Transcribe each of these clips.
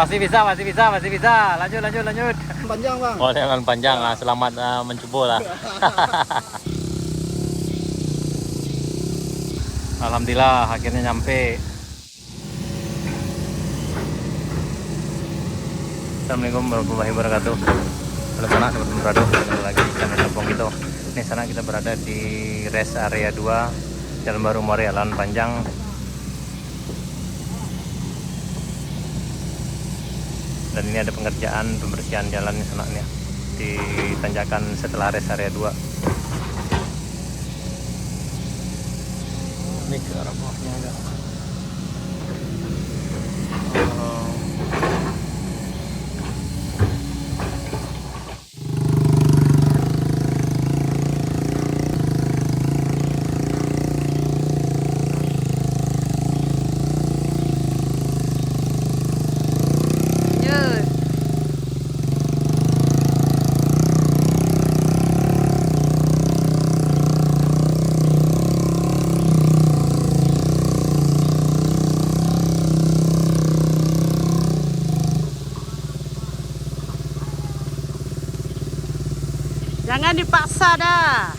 Masih bisa. Lanjut. Panjang bang. Oh, dengan panjang. Selamat mencoba lah. Alhamdulillah akhirnya nyampe. Assalamualaikum warahmatullahi wabarakatuh. Halo sana teman-teman beradu, ketemu lagi di channel Kampung gitu. Nih sana kita berada di rest area 2 Jalan Baru Muara Jalan Panjang. Dan ini ada pengerjaan pembersihan jalan di sana nih, di tanjakan setelah rest area 2. Ini ke arah bawahnya ada. Jangan dipaksa dah.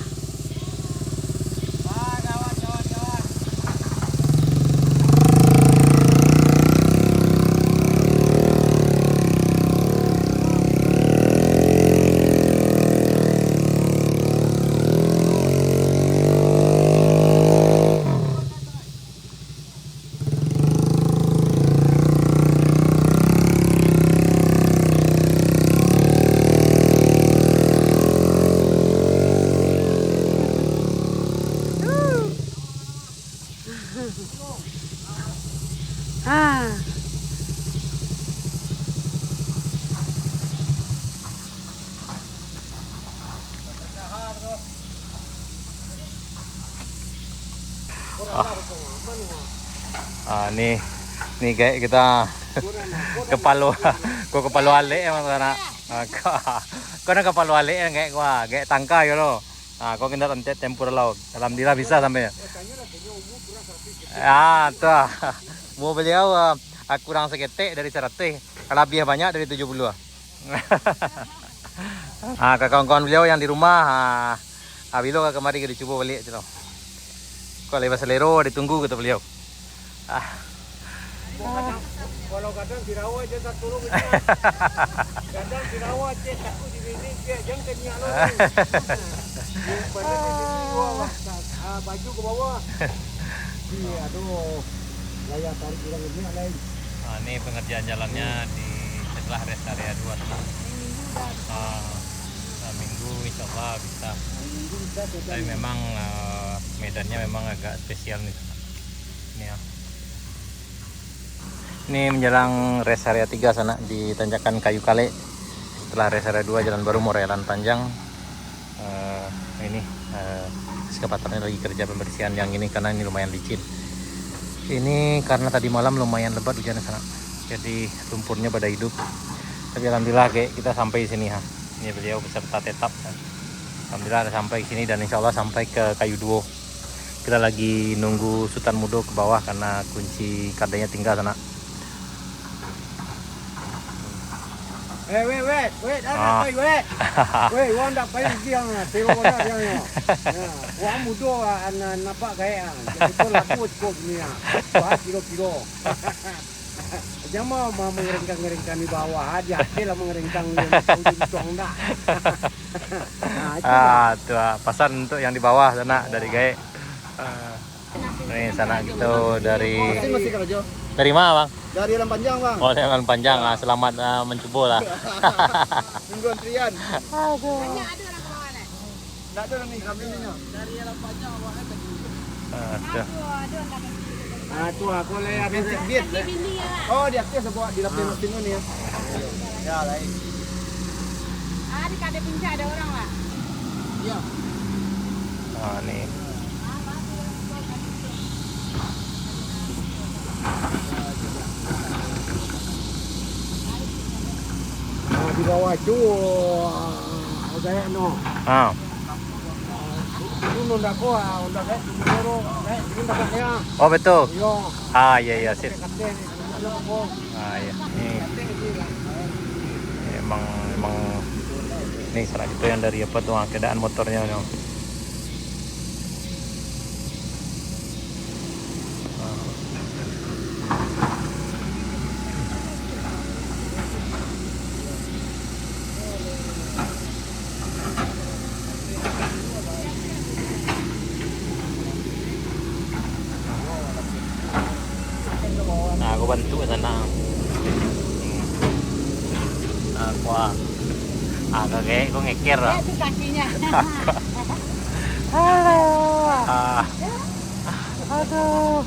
Nih kayak kita kepalo alik emang sana. Kau nak kepalo alik kayak gua, kayak tangka gitu loh. Kau kena tempur laut. Alhamdulillah bisa sampai. Tuh. Mau beliau kurang seketik dari 100, lebih banyak dari 70. Ke kawan-kawan beliau yang di rumah, bilo kemari ke dicoba balik gitu. Kalau lewat selero ditunggu kata beliau. Kalau kadang dirawat je tak turun dia. Kadang dirawat je takut di sini dia jangan tanya lo. Pada di bawah, baju ke bawah. Iya, aduh. Layak tarik orang ini lain. Ini pengerjaan jalannya di setelah rest area 2 teman. Minggu insya Allah bisa. Tapi memang medannya memang agak spesial nih. Ini ya. Ini menjelang rest area 3 sana di tanjakan Kayu Kale. Setelah rest area 2 Jalan Baru Muara Jalan Panjang. Ini eskavatornya lagi kerja pembersihan yang ini karena ini lumayan licin. Ini karena tadi malam lumayan lebat hujannya sana. Jadi lumpurnya pada hidup. Tapi alhamdulillah kita sampai di sini ha. Ini beliau beserta tetap. Alhamdulillah ada sampai sini dan insya Allah sampai ke Kayu Duo. Kita lagi nunggu Sultan Mudo ke bawah karena kunci kardanya tinggal sana. Wait, wang dah payah dia na, tengok dah dia. Wang mudo nampak kayak betul aku cukup ni ah. 4 kilo. Jangan mau mengeringkan di bawah aja, lah mengeringkan di tuang dah. Tuh pesan untuk yang di bawah sana dari Gae. Nih sana gitu dari mana bang? Dari Jalan Panjang bang. Oh Jalan Panjang, selamat mencoba lah. Tunggu antrian. Aduh. Ada orang ke bawah ni. Tak ada ni kami ni. Dari Jalan Panjang awak ada. Ada orang Tu aku lihat bit. Oh di atas buat di lapis sini ni ya. Ya lain. di kada pinca ada orang lah. Ya. Nih. Di bawah itu kayak no. Itu ndak ko, ndak kayak dulu kayak ini Oh betul. Yo. Iya sip. Kapten. Iya. Nih. emang nih sana itu yang dari apa tuh keadaan motornya no. Nah, aku bantu ke sana. Aku kakek, kok ngeker lah. Itu kakinya. Aduh.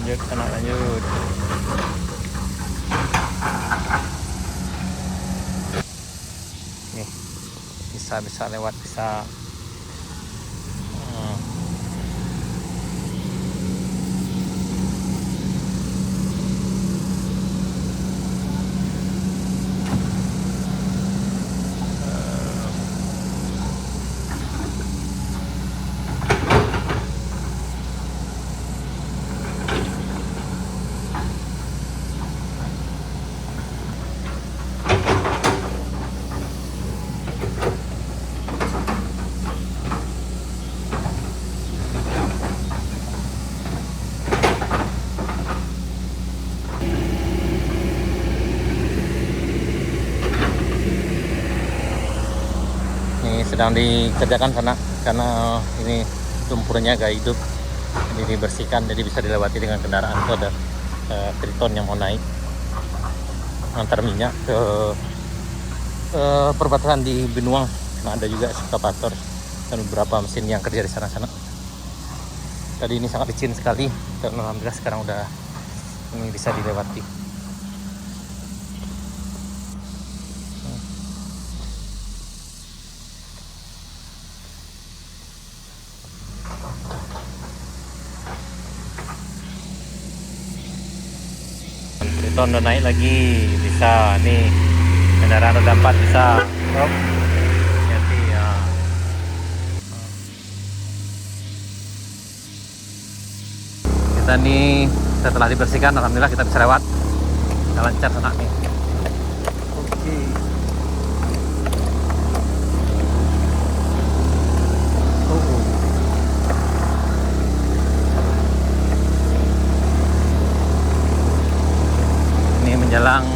Lanjut sana, lanjut. Nih bisa lewat, bisa. Sedang dikerjakan sana karena ini lumpurnya agak hidup, jadi dibersihkan, jadi bisa dilewati dengan kendaraan. Itu ada Triton yang mau naik antar minyak ke perbatasan di Benuang. Nah, ada juga ekskavator dan beberapa mesin yang kerja di sana-sana. Tadi ini sangat licin sekali, dan alhamdulillah sekarang udah ini bisa dilewati. Triton udah naik lagi, bisa nih kendaraan roda 4 bisa. Hati-hati ya. Kita nih setelah dibersihkan, alhamdulillah kita bisa lewat. Kita lancar sana nih. Oke. Menjelang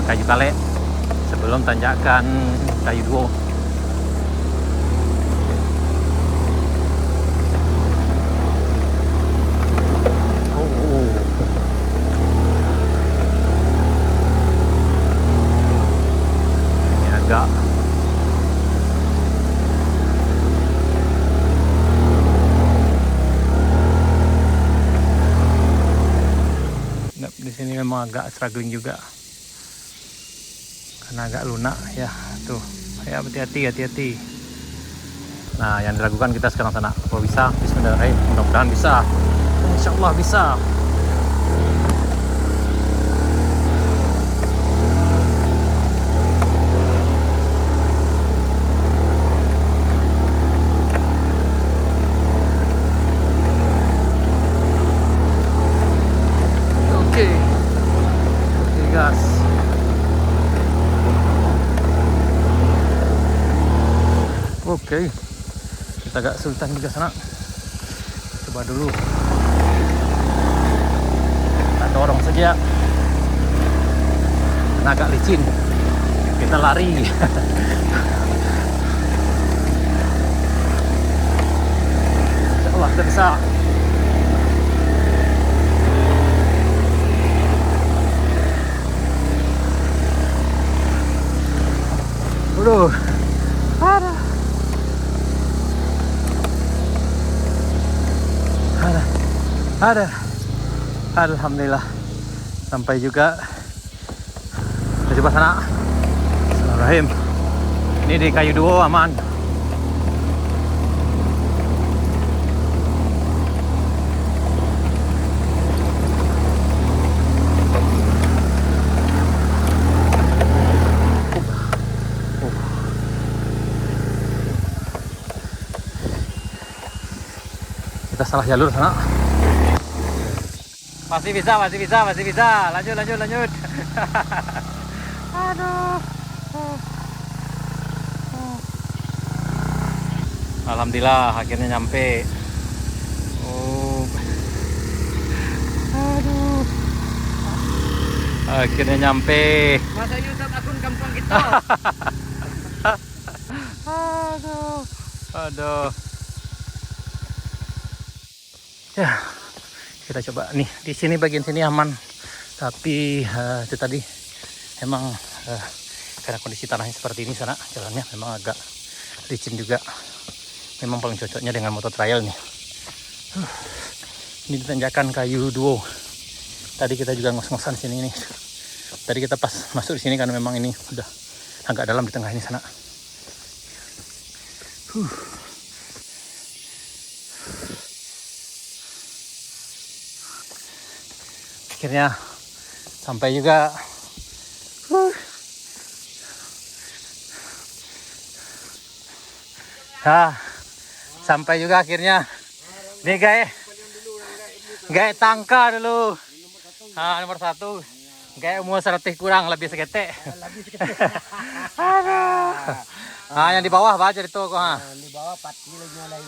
Kayu Kale sebelum tanjakan Kayu Duo. Ini agak di sini memang agak struggling juga karena agak lunak ya. Tuh, ya hati-hati. Nah, yang dilakukan kita sekarang sana. Kalau bisa, bismillahirrahmanirrahim, mudah-mudahan bisa. Insyaallah bisa. Oke gas. Oke, kita agak kesulitan juga sana. Coba dulu. Kita dorong saja. Karena agak licin. Kita lari. Insyaallah kita bisa. Aduh. Ada. Alhamdulillah sampai juga. Kita coba sana. Bismillahirrahmanirrahim. Ini di kayu duo aman. Kita salah jalur sana. Masih bisa. Lanjut. Aduh. Alhamdulillah akhirnya nyampe. Oh. Aduh. Akhirnya nyampe. Masa YouTube akun kampung kita. Aduh. Ya, kita coba nih di sini bagian sini aman, tapi itu tadi emang karena kondisi tanahnya seperti ini sana jalannya memang agak licin juga. Memang paling cocoknya dengan motor trail nih. Ini ditanjakan kayu duo. Tadi kita juga ngos-ngosan sini nih. Tadi kita pas masuk di sini karena memang ini udah agak dalam di tengah ini sana. Akhirnya sampai juga. Sampai juga akhirnya. Nih gae tangka dulu. Nomor 1. Gae umur 100 kurang lebih seketek. Yang di bawah baca itu kok. Di bawah 4 kilo lagi.